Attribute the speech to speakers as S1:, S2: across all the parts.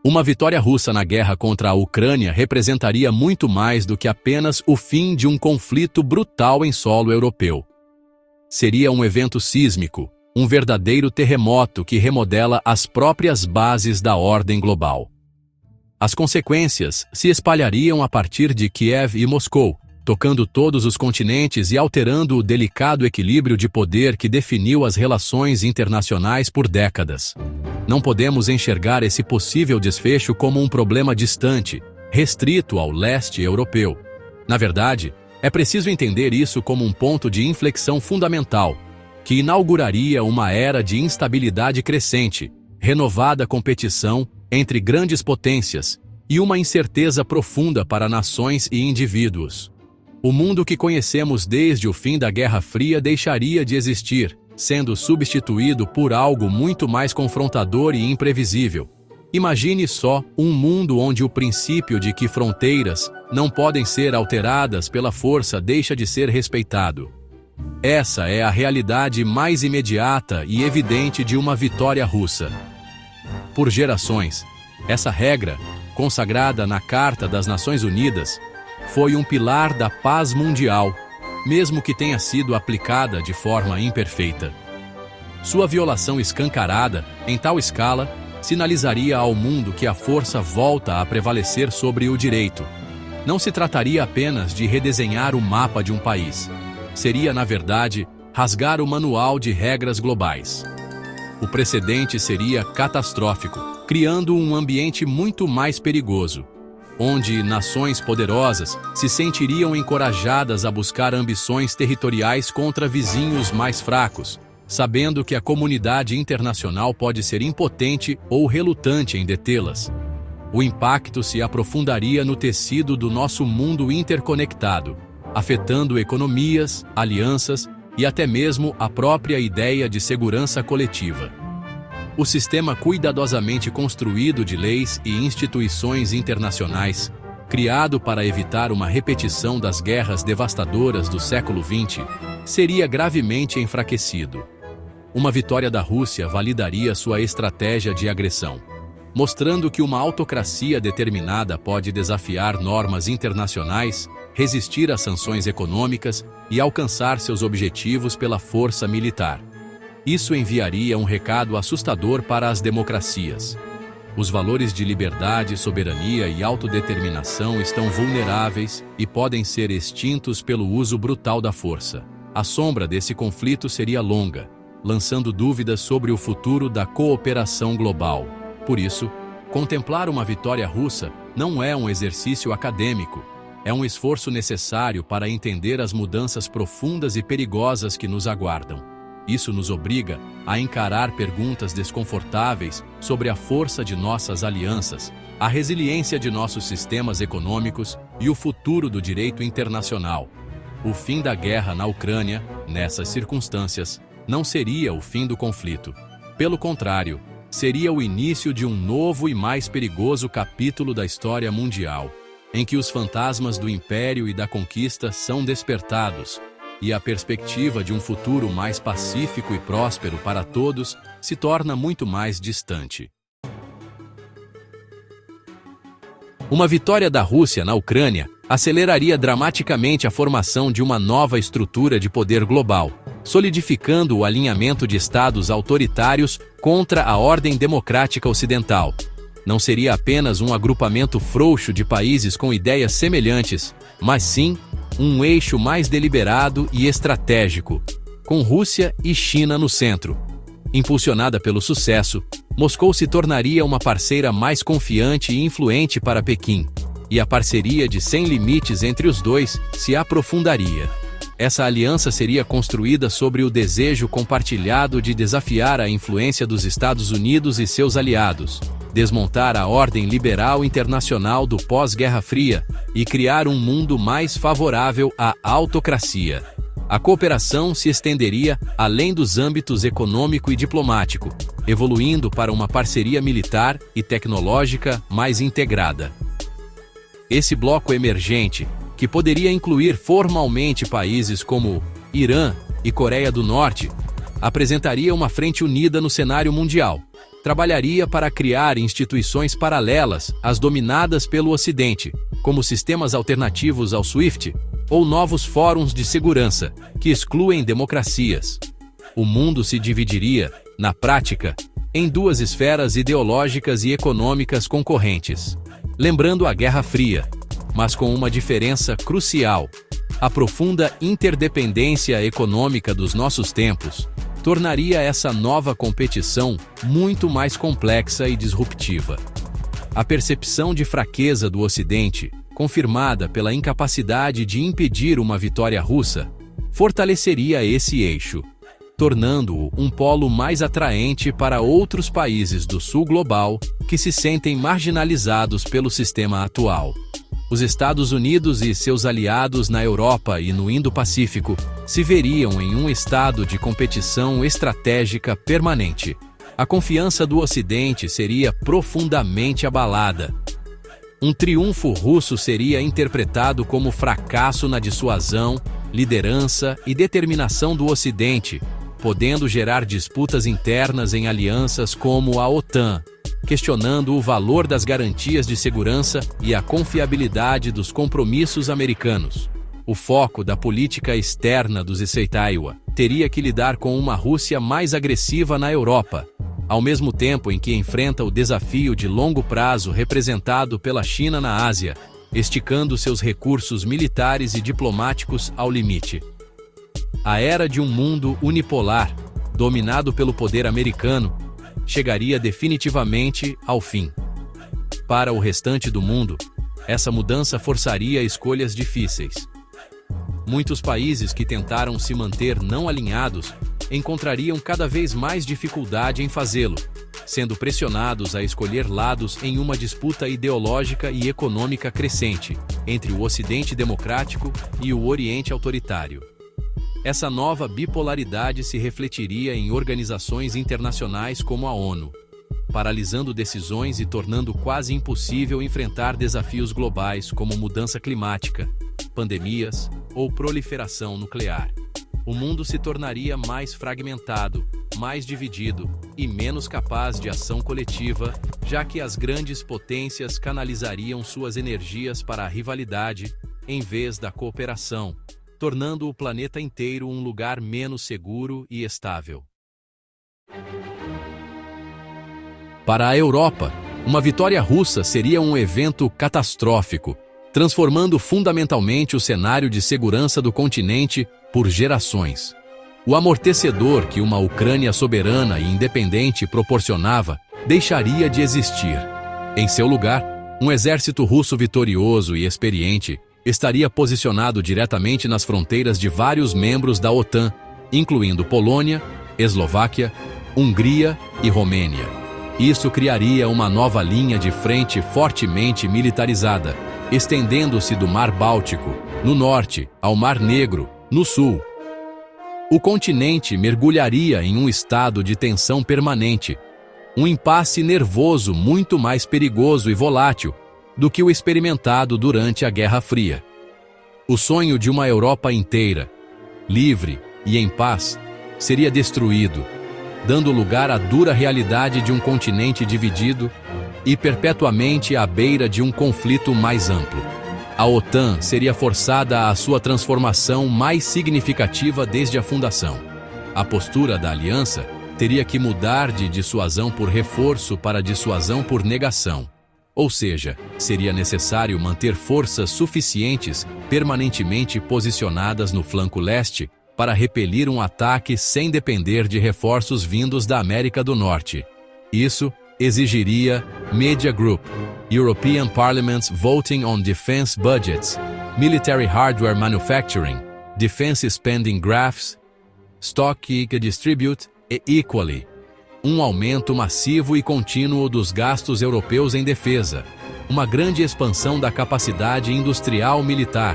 S1: Uma vitória russa na guerra contra a Ucrânia representaria muito mais do que apenas o fim de um conflito brutal em solo europeu. Seria um evento sísmico, um verdadeiro terremoto que remodela as próprias bases da ordem global. As consequências se espalhariam a partir de Kiev e Moscou, tocando todos os continentes e alterando o delicado equilíbrio de poder que definiu as relações internacionais por décadas. Não podemos enxergar esse possível desfecho como um problema distante, restrito ao leste europeu. Na verdade, é preciso entender isso como um ponto de inflexão fundamental, que inauguraria uma era de instabilidade crescente, renovada competição entre grandes potências e uma incerteza profunda para nações e indivíduos. O mundo que conhecemos desde o fim da Guerra Fria deixaria de existir, sendo substituído por algo muito mais confrontador e imprevisível. Imagine só um mundo onde o princípio de que fronteiras não podem ser alteradas pela força deixa de ser respeitado. Essa é a realidade mais imediata e evidente de uma vitória russa. Por gerações, essa regra, consagrada na Carta das Nações Unidas, foi um pilar da paz mundial, mesmo que tenha sido aplicada de forma imperfeita. Sua violação escancarada, em tal escala, sinalizaria ao mundo que a força volta a prevalecer sobre o direito. Não se trataria apenas de redesenhar o mapa de um país. Seria, na verdade, rasgar o manual de regras globais. O precedente seria catastrófico, criando um ambiente muito mais perigoso, onde nações poderosas se sentiriam encorajadas a buscar ambições territoriais contra vizinhos mais fracos, sabendo que a comunidade internacional pode ser impotente ou relutante em detê-las. O impacto se aprofundaria no tecido do nosso mundo interconectado, afetando economias, alianças e até mesmo a própria ideia de segurança coletiva. O sistema cuidadosamente construído de leis e instituições internacionais, criado para evitar uma repetição das guerras devastadoras do século XX, seria gravemente enfraquecido. Uma vitória da Rússia validaria sua estratégia de agressão, mostrando que uma autocracia determinada pode desafiar normas internacionais, resistir às sanções econômicas e alcançar seus objetivos pela força militar. Isso enviaria um recado assustador para as democracias. Os valores de liberdade, soberania e autodeterminação estão vulneráveis e podem ser extintos pelo uso brutal da força. A sombra desse conflito seria longa, lançando dúvidas sobre o futuro da cooperação global. Por isso, contemplar uma vitória russa não é um exercício acadêmico, é um esforço necessário para entender as mudanças profundas e perigosas que nos aguardam. Isso nos obriga a encarar perguntas desconfortáveis sobre a força de nossas alianças, a resiliência de nossos sistemas econômicos e o futuro do direito internacional. O fim da guerra na Ucrânia, nessas circunstâncias, não seria o fim do conflito. Pelo contrário, seria o início de um novo e mais perigoso capítulo da história mundial, em que os fantasmas do império e da conquista são despertados, e a perspectiva de um futuro mais pacífico e próspero para todos se torna muito mais distante. Uma vitória da Rússia na Ucrânia aceleraria dramaticamente a formação de uma nova estrutura de poder global, solidificando o alinhamento de estados autoritários contra a ordem democrática ocidental. Não seria apenas um agrupamento frouxo de países com ideias semelhantes, mas sim um eixo mais deliberado e estratégico, com Rússia e China no centro. Impulsionada pelo sucesso, Moscou se tornaria uma parceira mais confiante e influente para Pequim, e a parceria de sem limites entre os dois se aprofundaria. Essa aliança seria construída sobre o desejo compartilhado de desafiar a influência dos Estados Unidos e seus aliados, desmontar a ordem liberal internacional do pós-Guerra Fria e criar um mundo mais favorável à autocracia. A cooperação se estenderia além dos âmbitos econômico e diplomático, evoluindo para uma parceria militar e tecnológica mais integrada. Esse bloco emergente, que poderia incluir formalmente países como Irã e Coreia do Norte, apresentaria uma frente unida no cenário mundial, trabalharia para criar instituições paralelas às dominadas pelo Ocidente, como sistemas alternativos ao SWIFT ou novos fóruns de segurança que excluem democracias. O mundo se dividiria, na prática, em duas esferas ideológicas e econômicas concorrentes, lembrando a Guerra Fria, mas com uma diferença crucial: a profunda interdependência econômica dos nossos tempos tornaria essa nova competição muito mais complexa e disruptiva. A percepção de fraqueza do Ocidente, confirmada pela incapacidade de impedir uma vitória russa, fortaleceria esse eixo, tornando-o um polo mais atraente para outros países do sul global que se sentem marginalizados pelo sistema atual. Os Estados Unidos e seus aliados na Europa e no Indo-Pacífico se veriam em um estado de competição estratégica permanente. A confiança do Ocidente seria profundamente abalada. Um triunfo russo seria interpretado como fracasso na dissuasão, liderança e determinação do Ocidente, podendo gerar disputas internas em alianças como a OTAN, questionando o valor das garantias de segurança e a confiabilidade dos compromissos americanos. O foco da política externa dos Tsveitaeva teria que lidar com uma Rússia mais agressiva na Europa, ao mesmo tempo em que enfrenta o desafio de longo prazo representado pela China na Ásia, esticando seus recursos militares e diplomáticos ao limite. A era de um mundo unipolar, dominado pelo poder americano, chegaria definitivamente ao fim. Para o restante do mundo, essa mudança forçaria escolhas difíceis. Muitos países que tentaram se manter não alinhados encontrariam cada vez mais dificuldade em fazê-lo, sendo pressionados a escolher lados em uma disputa ideológica e econômica crescente entre o Ocidente democrático e o Oriente autoritário. Essa nova bipolaridade se refletiria em organizações internacionais como a ONU, paralisando decisões e tornando quase impossível enfrentar desafios globais como mudança climática, pandemias ou proliferação nuclear. O mundo se tornaria mais fragmentado, mais dividido e menos capaz de ação coletiva, já que as grandes potências canalizariam suas energias para a rivalidade em vez da cooperação, tornando o planeta inteiro um lugar menos seguro e estável. Para a Europa, uma vitória russa seria um evento catastrófico, transformando fundamentalmente o cenário de segurança do continente por gerações. O amortecedor que uma Ucrânia soberana e independente proporcionava deixaria de existir. Em seu lugar, um exército russo vitorioso e experiente estaria posicionado diretamente nas fronteiras de vários membros da OTAN, incluindo Polônia, Eslováquia, Hungria e Romênia. Isso criaria uma nova linha de frente fortemente militarizada, estendendo-se do Mar Báltico, no norte, ao Mar Negro, no sul. O continente mergulharia em um estado de tensão permanente, um impasse nervoso muito mais perigoso e volátil do que o experimentado durante a Guerra Fria. O sonho de uma Europa inteira, livre e em paz, seria destruído, dando lugar à dura realidade de um continente dividido e perpetuamente à beira de um conflito mais amplo. A OTAN seria forçada à sua transformação mais significativa desde a fundação. A postura da aliança teria que mudar de dissuasão por reforço para dissuasão por negação. Ou seja, seria necessário manter forças suficientes permanentemente posicionadas no flanco leste para repelir um ataque sem depender de reforços vindos da América do Norte. Isso exigiria Media Group, European Parliament's Voting on Defense Budgets, Military Hardware Manufacturing, Defense Spending Graphs, Stock Distribute e Equally. Um aumento massivo e contínuo dos gastos europeus em defesa, uma grande expansão da capacidade industrial militar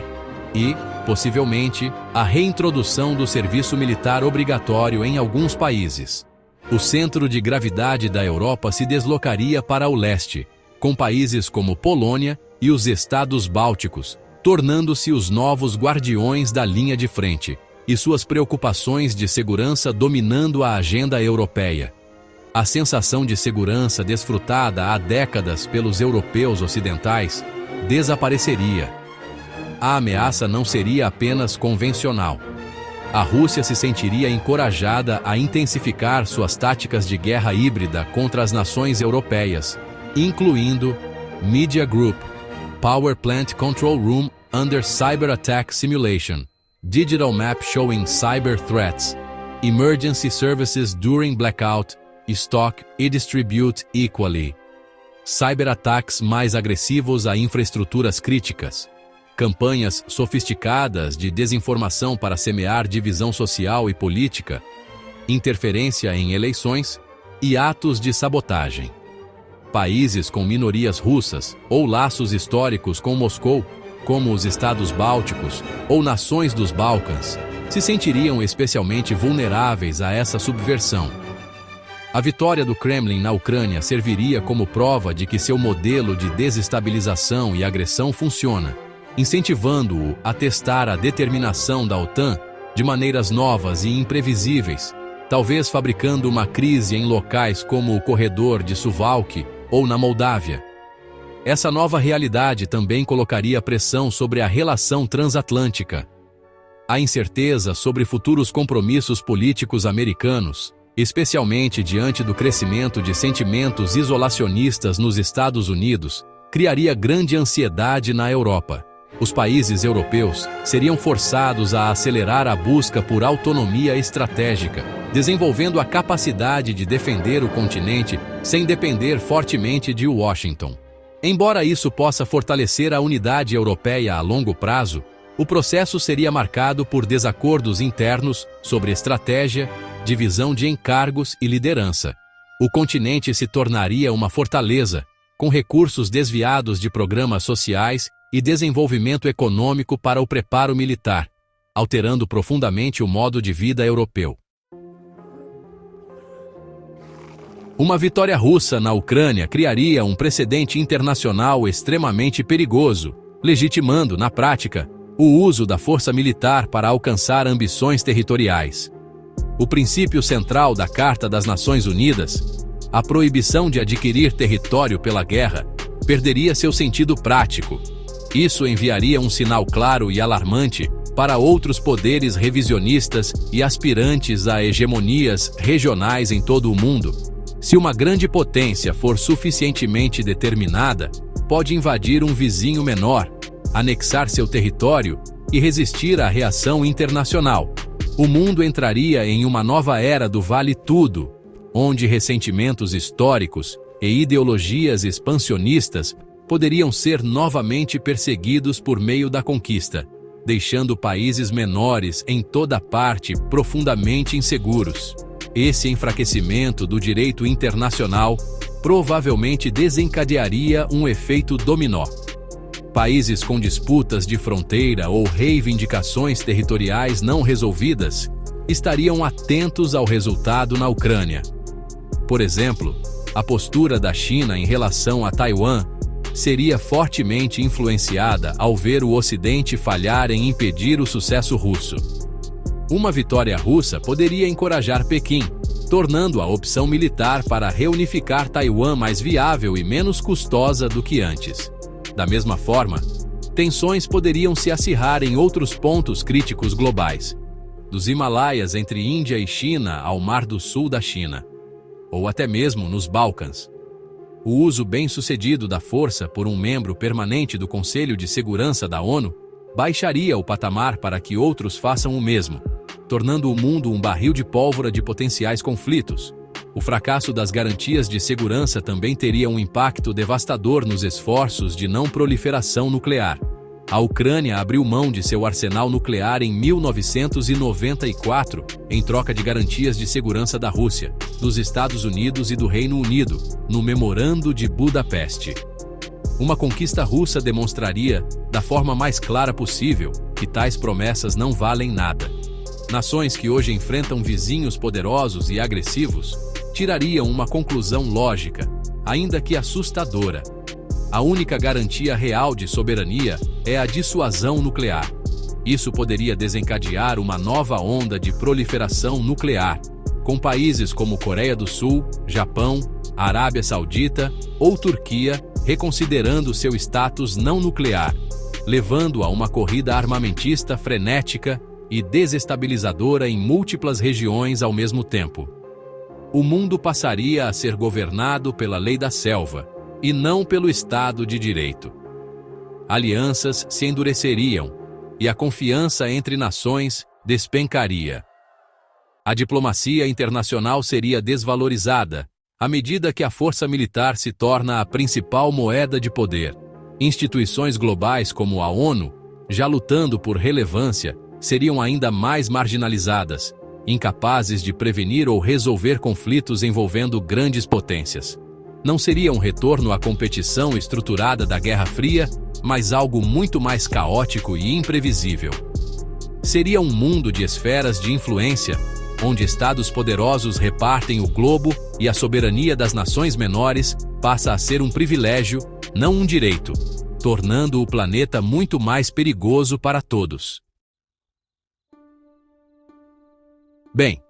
S1: e, possivelmente, a reintrodução do serviço militar obrigatório em alguns países. O centro de gravidade da Europa se deslocaria para o leste, com países como Polônia e os Estados Bálticos, tornando-se os novos guardiões da linha de frente, e suas preocupações de segurança dominando a agenda europeia. A sensação de segurança desfrutada há décadas pelos europeus ocidentais desapareceria. A ameaça não seria apenas convencional. A Rússia se sentiria encorajada a intensificar suas táticas de guerra híbrida contra as nações europeias, incluindo Media Group, Power Plant Control Room Under Cyber Attack Simulation, Digital Map Showing Cyber Threats, Emergency Services During Blackout, Stock e Distribute Equally. Cyberataques mais agressivos a infraestruturas críticas, campanhas sofisticadas de desinformação para semear divisão social e política, interferência em eleições e atos de sabotagem. Países com minorias russas ou laços históricos com Moscou, como os Estados Bálticos ou nações dos Balcãs, se sentiriam especialmente vulneráveis a essa subversão. A vitória do Kremlin na Ucrânia serviria como prova de que seu modelo de desestabilização e agressão funciona, incentivando-o a testar a determinação da OTAN de maneiras novas e imprevisíveis, talvez fabricando uma crise em locais como o corredor de Suwałki ou na Moldávia. Essa nova realidade também colocaria pressão sobre a relação transatlântica. A incerteza sobre futuros compromissos políticos americanos, especialmente diante do crescimento de sentimentos isolacionistas nos Estados Unidos, criaria grande ansiedade na Europa. Os países europeus seriam forçados a acelerar a busca por autonomia estratégica, desenvolvendo a capacidade de defender o continente sem depender fortemente de Washington. Embora isso possa fortalecer a unidade europeia a longo prazo, o processo seria marcado por desacordos internos sobre estratégia, divisão de encargos e liderança. O continente se tornaria uma fortaleza, com recursos desviados de programas sociais e desenvolvimento econômico para o preparo militar, alterando profundamente o modo de vida europeu. Uma vitória russa na Ucrânia criaria um precedente internacional extremamente perigoso, legitimando, na prática, o uso da força militar para alcançar ambições territoriais. O princípio central da Carta das Nações Unidas, a proibição de adquirir território pela guerra, perderia seu sentido prático. Isso enviaria um sinal claro e alarmante para outros poderes revisionistas e aspirantes a hegemonias regionais em todo o mundo. Se uma grande potência for suficientemente determinada, pode invadir um vizinho menor, anexar seu território e resistir à reação internacional. O mundo entraria em uma nova era do vale tudo, onde ressentimentos históricos e ideologias expansionistas poderiam ser novamente perseguidos por meio da conquista, deixando países menores em toda parte profundamente inseguros. Esse enfraquecimento do direito internacional provavelmente desencadearia um efeito dominó. Países com disputas de fronteira ou reivindicações territoriais não resolvidas estariam atentos ao resultado na Ucrânia. Por exemplo, a postura da China em relação a Taiwan seria fortemente influenciada ao ver o Ocidente falhar em impedir o sucesso russo. Uma vitória russa poderia encorajar Pequim, tornando a opção militar para reunificar Taiwan mais viável e menos custosa do que antes. Da mesma forma, tensões poderiam se acirrar em outros pontos críticos globais, dos Himalaias entre Índia e China ao Mar do Sul da China, ou até mesmo nos Balcãs. O uso bem-sucedido da força por um membro permanente do Conselho de Segurança da ONU baixaria o patamar para que outros façam o mesmo, tornando o mundo um barril de pólvora de potenciais conflitos. O fracasso das garantias de segurança também teria um impacto devastador nos esforços de não proliferação nuclear. A Ucrânia abriu mão de seu arsenal nuclear em 1994 em troca de garantias de segurança da Rússia, dos Estados Unidos e do Reino Unido, no Memorando de Budapeste. Uma conquista russa demonstraria, da forma mais clara possível, que tais promessas não valem nada. Nações que hoje enfrentam vizinhos poderosos e agressivos tirariam uma conclusão lógica, ainda que assustadora. A única garantia real de soberania é a dissuasão nuclear. Isso poderia desencadear uma nova onda de proliferação nuclear, com países como Coreia do Sul, Japão, Arábia Saudita ou Turquia reconsiderando seu status não nuclear, levando a uma corrida armamentista frenética e desestabilizadora em múltiplas regiões ao mesmo tempo. O mundo passaria a ser governado pela lei da selva, e não pelo Estado de Direito. Alianças se endureceriam, e a confiança entre nações despencaria. A diplomacia internacional seria desvalorizada, à medida que a força militar se torna a principal moeda de poder. Instituições globais como a ONU, já lutando por relevância, seriam ainda mais marginalizadas, incapazes de prevenir ou resolver conflitos envolvendo grandes potências. Não seria um retorno à competição estruturada da Guerra Fria, mas algo muito mais caótico e imprevisível. Seria um mundo de esferas de influência, onde estados poderosos repartem o globo e a soberania das nações menores passa a ser um privilégio, não um direito, tornando o planeta muito mais perigoso para todos. Bem,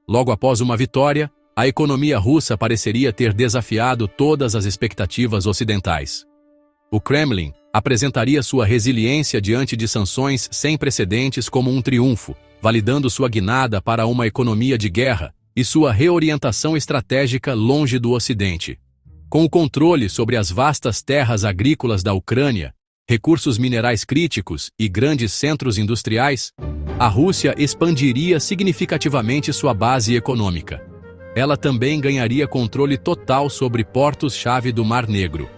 S1: logo após uma vitória, a economia russa pareceria ter desafiado todas as expectativas ocidentais. O Kremlin apresentaria sua resiliência diante de sanções sem precedentes como um triunfo, validando sua guinada para uma economia de guerra e sua reorientação estratégica longe do Ocidente. Com o controle sobre as vastas terras agrícolas da Ucrânia, recursos minerais críticos e grandes centros industriais, a Rússia expandiria significativamente sua base econômica. Ela também ganharia controle total sobre portos-chave do Mar Negro,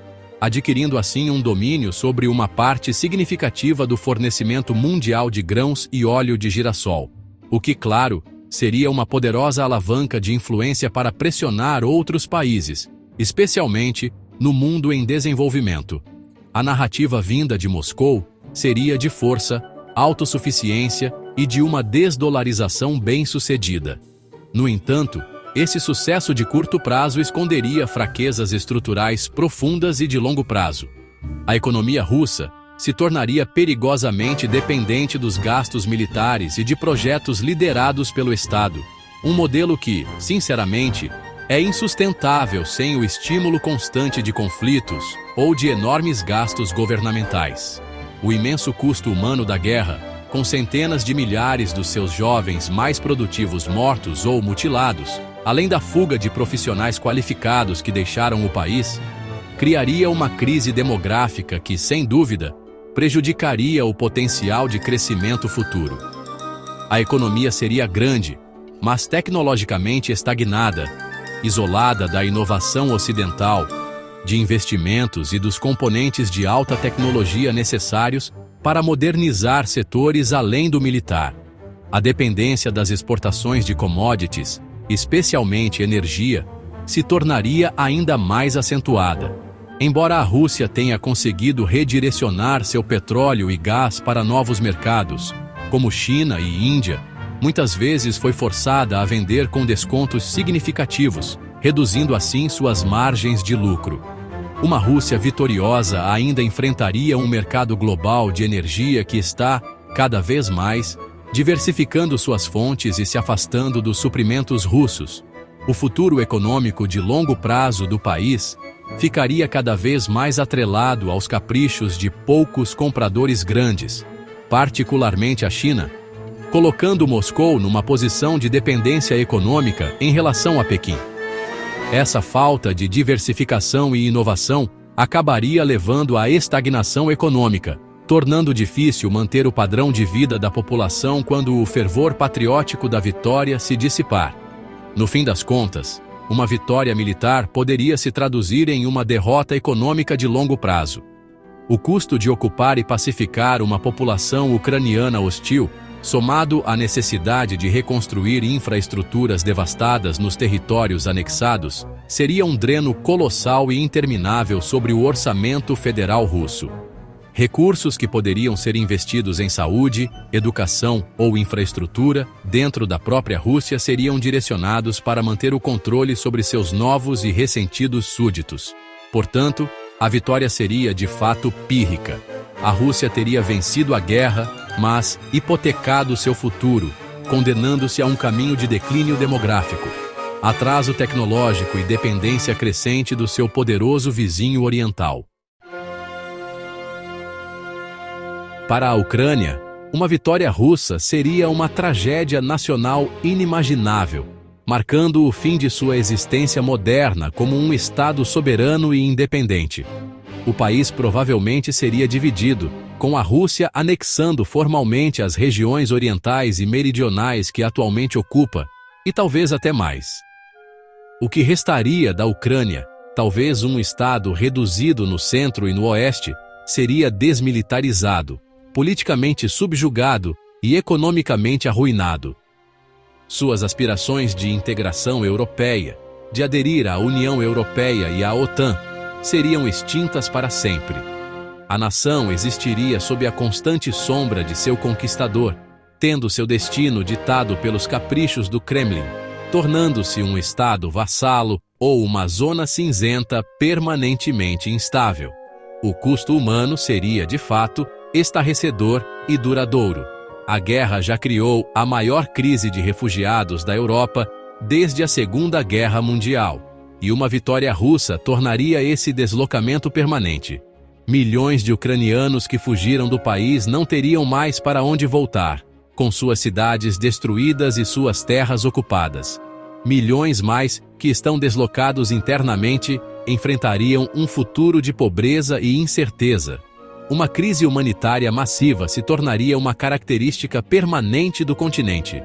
S1: adquirindo assim um domínio sobre uma parte significativa do fornecimento mundial de grãos e óleo de girassol, o que, claro, seria uma poderosa alavanca de influência para pressionar outros países, especialmente no mundo em desenvolvimento. A narrativa vinda de Moscou seria de força, autossuficiência e de uma desdolarização bem-sucedida. No entanto, esse sucesso de curto prazo esconderia fraquezas estruturais profundas e de longo prazo. A economia russa se tornaria perigosamente dependente dos gastos militares e de projetos liderados pelo Estado, um modelo que, sinceramente, é insustentável sem o estímulo constante de conflitos ou de enormes gastos governamentais. O imenso custo humano da guerra, com centenas de milhares dos seus jovens mais produtivos mortos ou mutilados, além da fuga de profissionais qualificados que deixaram o país, criaria uma crise demográfica que, sem dúvida, prejudicaria o potencial de crescimento futuro. A economia seria grande, mas tecnologicamente estagnada, isolada da inovação ocidental, de investimentos e dos componentes de alta tecnologia necessários para modernizar setores além do militar. A dependência das exportações de commodities, especialmente energia, se tornaria ainda mais acentuada. Embora a Rússia tenha conseguido redirecionar seu petróleo e gás para novos mercados, como China e Índia, muitas vezes foi forçada a vender com descontos significativos, reduzindo assim suas margens de lucro. Uma Rússia vitoriosa ainda enfrentaria um mercado global de energia que está, cada vez mais, diversificando suas fontes e se afastando dos suprimentos russos. O futuro econômico de longo prazo do país ficaria cada vez mais atrelado aos caprichos de poucos compradores grandes, particularmente a China, colocando Moscou numa posição de dependência econômica em relação a Pequim. Essa falta de diversificação e inovação acabaria levando à estagnação econômica, tornando difícil manter o padrão de vida da população quando o fervor patriótico da vitória se dissipar. No fim das contas, uma vitória militar poderia se traduzir em uma derrota econômica de longo prazo. O custo de ocupar e pacificar uma população ucraniana hostil, somado à necessidade de reconstruir infraestruturas devastadas nos territórios anexados, seria um dreno colossal e interminável sobre o orçamento federal russo. Recursos que poderiam ser investidos em saúde, educação ou infraestrutura dentro da própria Rússia seriam direcionados para manter o controle sobre seus novos e ressentidos súditos. Portanto, a vitória seria de fato pírrica. A Rússia teria vencido a guerra, mas hipotecado seu futuro, condenando-se a um caminho de declínio demográfico. atraso tecnológico e dependência crescente do seu poderoso vizinho oriental. Para a Ucrânia, uma vitória russa seria uma tragédia nacional inimaginável, marcando o fim de sua existência moderna como um Estado soberano e independente. O país provavelmente seria dividido, com a Rússia anexando formalmente as regiões orientais e meridionais que atualmente ocupa, e talvez até mais. O que restaria da Ucrânia, talvez um Estado reduzido no centro e no oeste, seria desmilitarizado, politicamente subjugado e economicamente arruinado. Suas aspirações de integração europeia, de aderir à União Europeia e à OTAN, seriam extintas para sempre. A nação existiria sob a constante sombra de seu conquistador, tendo seu destino ditado pelos caprichos do Kremlin, tornando-se um Estado vassalo ou uma zona cinzenta permanentemente instável. O custo humano seria, de fato, estarrecedor e duradouro. A guerra já criou a maior crise de refugiados da Europa desde a Segunda Guerra Mundial, e uma vitória russa tornaria esse deslocamento permanente. Milhões de ucranianos que fugiram do país não teriam mais para onde voltar, com suas cidades destruídas e suas terras ocupadas. Milhões mais que estão deslocados internamente enfrentariam um futuro de pobreza e incerteza. Uma crise humanitária massiva se tornaria uma característica permanente do continente.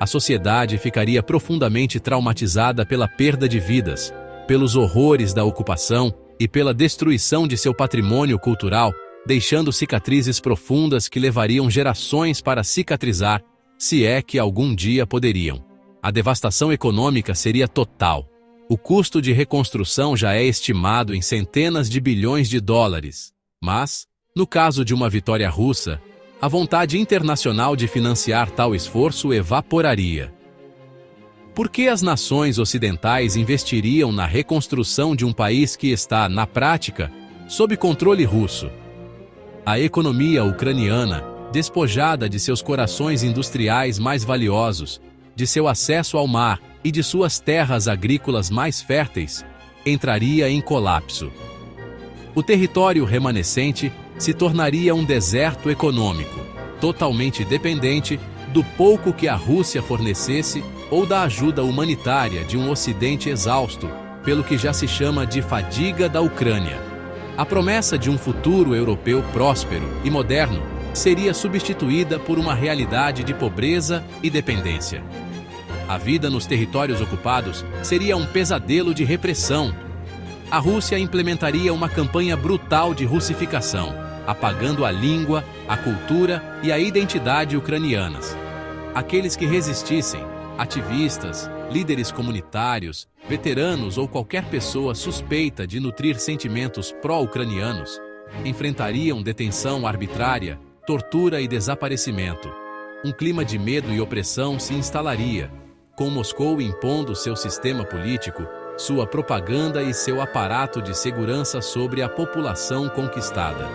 S1: A sociedade ficaria profundamente traumatizada pela perda de vidas, pelos horrores da ocupação e pela destruição de seu patrimônio cultural, deixando cicatrizes profundas que levariam gerações para cicatrizar, se é que algum dia poderiam. A devastação econômica seria total. O custo de reconstrução já é estimado em centenas de bilhões de dólares. Mas, no caso de uma vitória russa, a vontade internacional de financiar tal esforço evaporaria. Por que as nações ocidentais investiriam na reconstrução de um país que está, na prática, sob controle russo? A economia ucraniana, despojada de seus corações industriais mais valiosos, de seu acesso ao mar e de suas terras agrícolas mais férteis, entraria em colapso. O território remanescente se tornaria um deserto econômico, totalmente dependente do pouco que a Rússia fornecesse ou da ajuda humanitária de um Ocidente exausto, pelo que já se chama de fadiga da Ucrânia. A promessa de um futuro europeu próspero e moderno seria substituída por uma realidade de pobreza e dependência. A vida nos territórios ocupados seria um pesadelo de repressão. A Rússia implementaria uma campanha brutal de russificação, apagando a língua, a cultura e a identidade ucranianas. Aqueles que resistissem, ativistas, líderes comunitários, veteranos ou qualquer pessoa suspeita de nutrir sentimentos pró-ucranianos, enfrentariam detenção arbitrária, tortura e desaparecimento. Um clima de medo e opressão se instalaria, com Moscou impondo seu sistema político, sua propaganda e seu aparato de segurança sobre a população conquistada.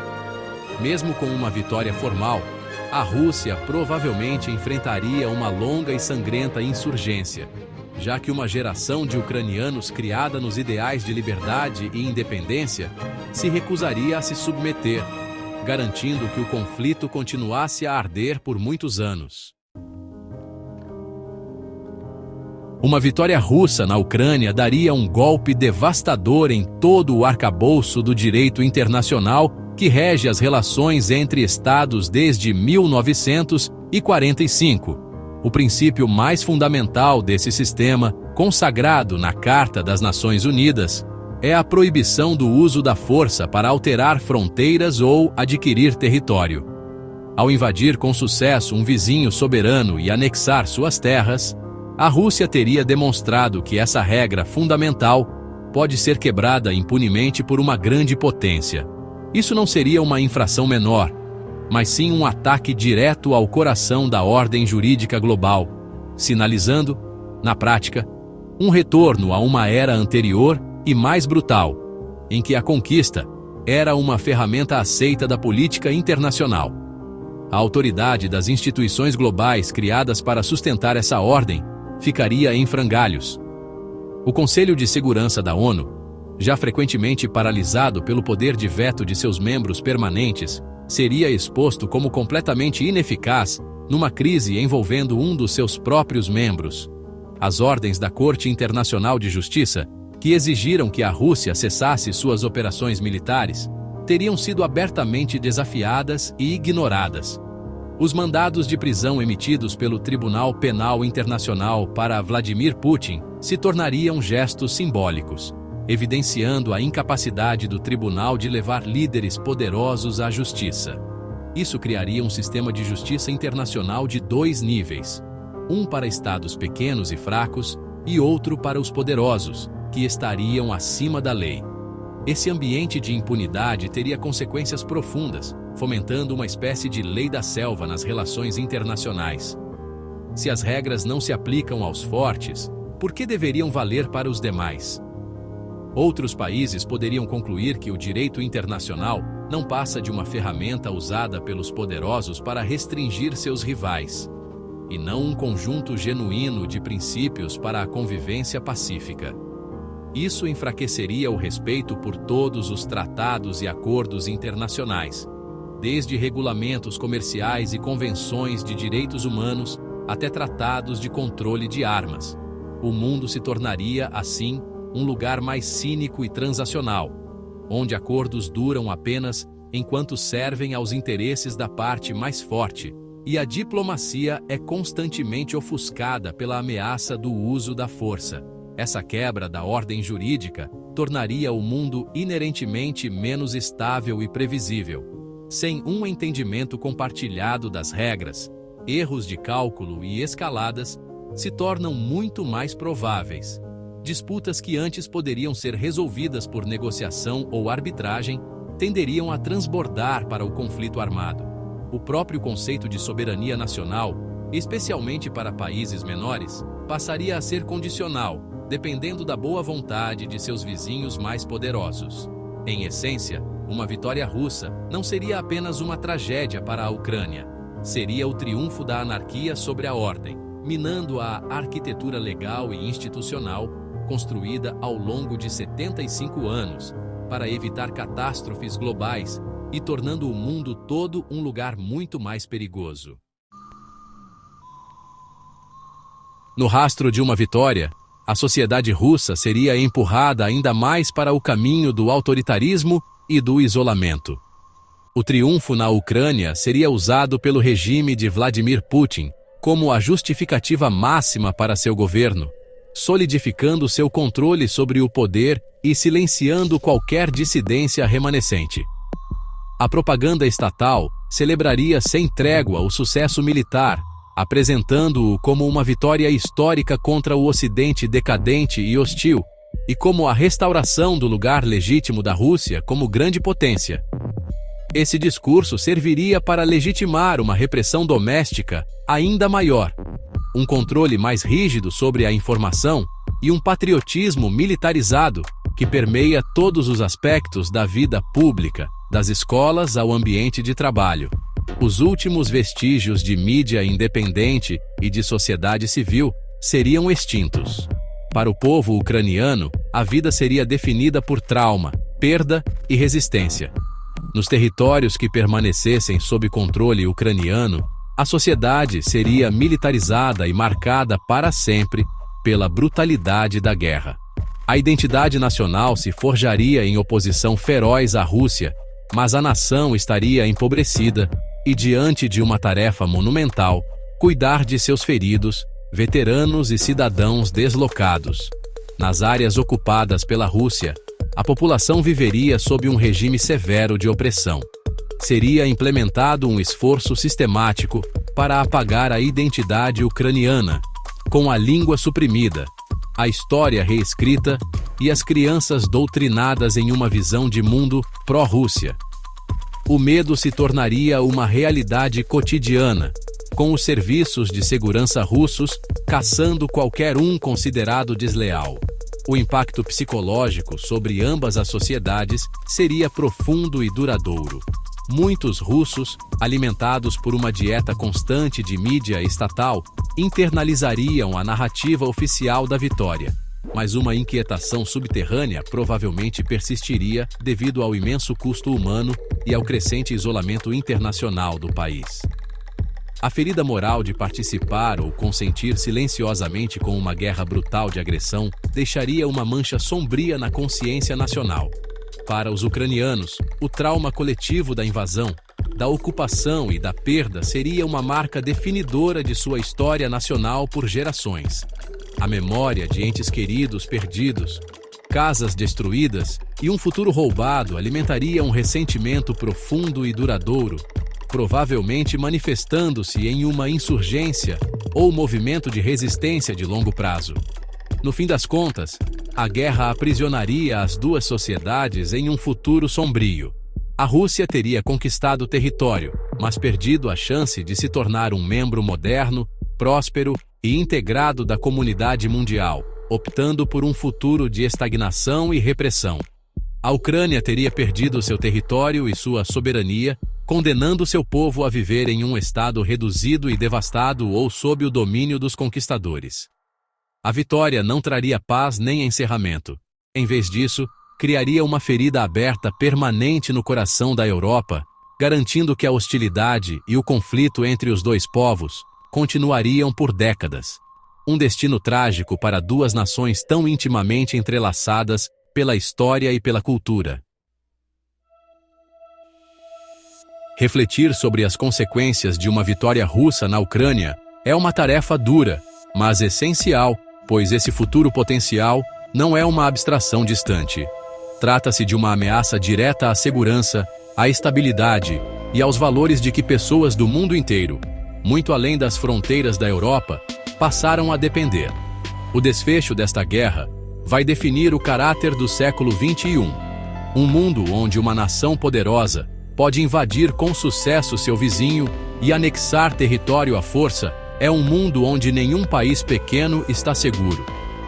S1: Mesmo com uma vitória formal, a Rússia provavelmente enfrentaria uma longa e sangrenta insurgência, já que uma geração de ucranianos criada nos ideais de liberdade e independência se recusaria a se submeter, garantindo que o conflito continuasse a arder por muitos anos. Uma vitória russa na Ucrânia daria um golpe devastador em todo o arcabouço do direito internacional que rege as relações entre Estados desde 1945. O princípio mais fundamental desse sistema, consagrado na Carta das Nações Unidas, é a proibição do uso da força para alterar fronteiras ou adquirir território. Ao invadir com sucesso um vizinho soberano e anexar suas terras, a Rússia teria demonstrado que essa regra fundamental pode ser quebrada impunemente por uma grande potência. Isso não seria uma infração menor, mas sim um ataque direto ao coração da ordem jurídica global, sinalizando, na prática, um retorno a uma era anterior e mais brutal, em que a conquista era uma ferramenta aceita da política internacional. A autoridade das instituições globais criadas para sustentar essa ordem ficaria em frangalhos. O Conselho de Segurança da ONU, já frequentemente paralisado pelo poder de veto de seus membros permanentes, seria exposto como completamente ineficaz numa crise envolvendo um dos seus próprios membros. As ordens da Corte Internacional de Justiça, que exigiram que a Rússia cessasse suas operações militares, teriam sido abertamente desafiadas e ignoradas. Os mandados de prisão emitidos pelo Tribunal Penal Internacional para Vladimir Putin se tornariam gestos simbólicos, evidenciando a incapacidade do tribunal de levar líderes poderosos à justiça. Isso criaria um sistema de justiça internacional de dois níveis, um para estados pequenos e fracos e outro para os poderosos, que estariam acima da lei. Esse ambiente de impunidade teria consequências profundas, fomentando uma espécie de lei da selva nas relações internacionais. Se as regras não se aplicam aos fortes, por que deveriam valer para os demais? Outros países poderiam concluir que o direito internacional não passa de uma ferramenta usada pelos poderosos para restringir seus rivais, e não um conjunto genuíno de princípios para a convivência pacífica. Isso enfraqueceria o respeito por todos os tratados e acordos internacionais, desde regulamentos comerciais e convenções de direitos humanos até tratados de controle de armas. O mundo se tornaria, assim, um lugar mais cínico e transacional, onde acordos duram apenas enquanto servem aos interesses da parte mais forte, e a diplomacia é constantemente ofuscada pela ameaça do uso da força. Essa quebra da ordem jurídica tornaria o mundo inerentemente menos estável e previsível. Sem um entendimento compartilhado das regras, erros de cálculo e escaladas se tornam muito mais prováveis. Disputas que antes poderiam ser resolvidas por negociação ou arbitragem tenderiam a transbordar para o conflito armado. O próprio conceito de soberania nacional, especialmente para países menores, passaria a ser condicional, dependendo da boa vontade de seus vizinhos mais poderosos. Em essência, uma vitória russa não seria apenas uma tragédia para a Ucrânia, seria o triunfo da anarquia sobre a ordem, minando a arquitetura legal e institucional construída ao longo de 75 anos para evitar catástrofes globais e tornando o mundo todo um lugar muito mais perigoso. No rastro de uma vitória, a sociedade russa seria empurrada ainda mais para o caminho do autoritarismo e do isolamento. O triunfo na Ucrânia seria usado pelo regime de Vladimir Putin como a justificativa máxima para seu governo, solidificando seu controle sobre o poder e silenciando qualquer dissidência remanescente. A propaganda estatal celebraria sem trégua o sucesso militar, apresentando-o como uma vitória histórica contra o Ocidente decadente e hostil, e como a restauração do lugar legítimo da Rússia como grande potência. Esse discurso serviria para legitimar uma repressão doméstica ainda maior, um controle mais rígido sobre a informação e um patriotismo militarizado que permeia todos os aspectos da vida pública, das escolas ao ambiente de trabalho. Os últimos vestígios de mídia independente e de sociedade civil seriam extintos. Para o povo ucraniano, a vida seria definida por trauma, perda e resistência. Nos territórios que permanecessem sob controle ucraniano, a sociedade seria militarizada e marcada para sempre pela brutalidade da guerra. A identidade nacional se forjaria em oposição feroz à Rússia, mas a nação estaria empobrecida e diante de uma tarefa monumental, cuidar de seus feridos, veteranos e cidadãos deslocados. Nas áreas ocupadas pela Rússia, a população viveria sob um regime severo de opressão. Seria implementado um esforço sistemático para apagar a identidade ucraniana, com a língua suprimida, a história reescrita e as crianças doutrinadas em uma visão de mundo pró-Rússia. O medo se tornaria uma realidade cotidiana, com os serviços de segurança russos caçando qualquer um considerado desleal. O impacto psicológico sobre ambas as sociedades seria profundo e duradouro. Muitos russos, alimentados por uma dieta constante de mídia estatal, internalizariam a narrativa oficial da vitória, mas uma inquietação subterrânea provavelmente persistiria devido ao imenso custo humano e ao crescente isolamento internacional do país. A ferida moral de participar ou consentir silenciosamente com uma guerra brutal de agressão deixaria uma mancha sombria na consciência nacional. Para os ucranianos, o trauma coletivo da invasão, da ocupação e da perda seria uma marca definidora de sua história nacional por gerações. A memória de entes queridos perdidos, casas destruídas e um futuro roubado alimentaria um ressentimento profundo e duradouro, provavelmente manifestando-se em uma insurgência ou movimento de resistência de longo prazo. No fim das contas, a guerra aprisionaria as duas sociedades em um futuro sombrio. A Rússia teria conquistado o território, mas perdido a chance de se tornar um membro moderno, próspero e integrado da comunidade mundial, optando por um futuro de estagnação e repressão. A Ucrânia teria perdido seu território e sua soberania, condenando seu povo a viver em um estado reduzido e devastado ou sob o domínio dos conquistadores. A vitória não traria paz nem encerramento. Em vez disso, criaria uma ferida aberta permanente no coração da Europa, garantindo que a hostilidade e o conflito entre os dois povos continuariam por décadas. Um destino trágico para duas nações tão intimamente entrelaçadas pela história e pela cultura. Refletir sobre as consequências de uma vitória russa na Ucrânia é uma tarefa dura, mas essencial, pois esse futuro potencial não é uma abstração distante. Trata-se de uma ameaça direta à segurança, à estabilidade e aos valores de que pessoas do mundo inteiro, muito além das fronteiras da Europa, passaram a depender. O desfecho desta guerra vai definir o caráter do século XXI. Um mundo onde uma nação poderosa pode invadir com sucesso seu vizinho e anexar território à força, é um mundo onde nenhum país pequeno está seguro.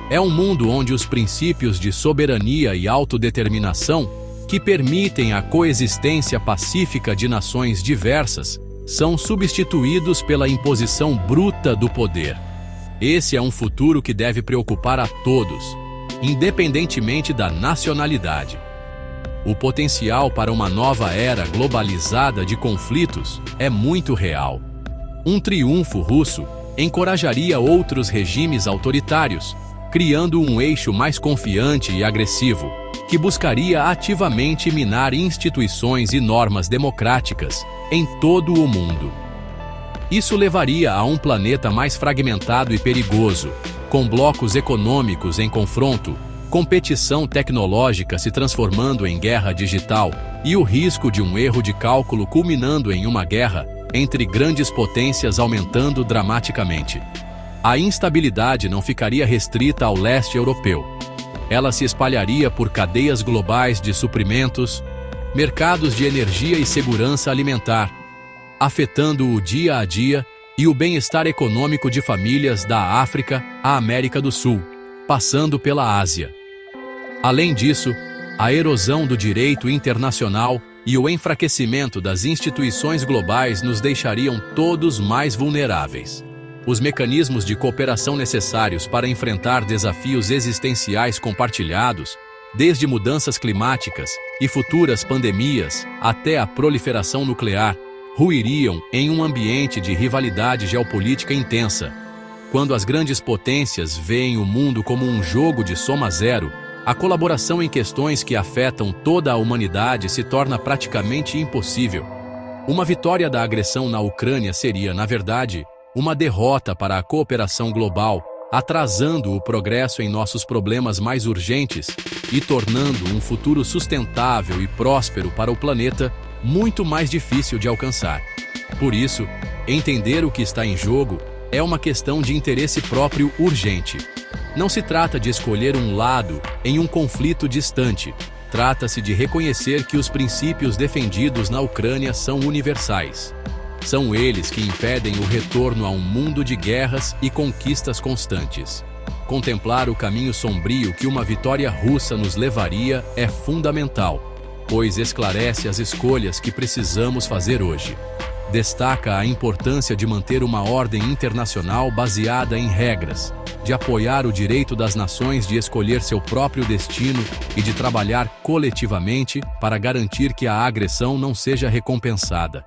S1: É um mundo onde os princípios de soberania e autodeterminação, que permitem a coexistência pacífica de nações diversas, são substituídos pela imposição bruta do poder. Esse é um futuro que deve preocupar a todos, independentemente da nacionalidade. O potencial para uma nova era globalizada de conflitos é muito real. Um triunfo russo encorajaria outros regimes autoritários, criando um eixo mais confiante e agressivo, que buscaria ativamente minar instituições e normas democráticas em todo o mundo. Isso levaria a um planeta mais fragmentado e perigoso, com blocos econômicos em confronto, competição tecnológica se transformando em guerra digital e o risco de um erro de cálculo culminando em uma guerra entre grandes potências aumentando dramaticamente. A instabilidade não ficaria restrita ao leste europeu. Ela se espalharia por cadeias globais de suprimentos, mercados de energia e segurança alimentar, afetando o dia a dia e o bem-estar econômico de famílias da África à América do Sul, passando pela Ásia. Além disso, a erosão do direito internacional e o enfraquecimento das instituições globais nos deixariam todos mais vulneráveis. Os mecanismos de cooperação necessários para enfrentar desafios existenciais compartilhados, desde mudanças climáticas e futuras pandemias até a proliferação nuclear, ruiriam em um ambiente de rivalidade geopolítica intensa. Quando as grandes potências veem o mundo como um jogo de soma zero, a colaboração em questões que afetam toda a humanidade se torna praticamente impossível. Uma vitória da agressão na Ucrânia seria, na verdade, uma derrota para a cooperação global, atrasando o progresso em nossos problemas mais urgentes e tornando um futuro sustentável e próspero para o planeta muito mais difícil de alcançar. Por isso, entender o que está em jogo é uma questão de interesse próprio urgente. Não se trata de escolher um lado em um conflito distante. Trata-se de reconhecer que os princípios defendidos na Ucrânia são universais. São eles que impedem o retorno a um mundo de guerras e conquistas constantes. Contemplar o caminho sombrio que uma vitória russa nos levaria é fundamental, pois esclarece as escolhas que precisamos fazer hoje. Destaca a importância de manter uma ordem internacional baseada em regras, de apoiar o direito das nações de escolher seu próprio destino e de trabalhar coletivamente para garantir que a agressão não seja recompensada.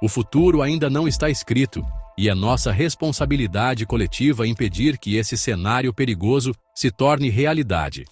S1: O futuro ainda não está escrito, e é nossa responsabilidade coletiva impedir que esse cenário perigoso se torne realidade.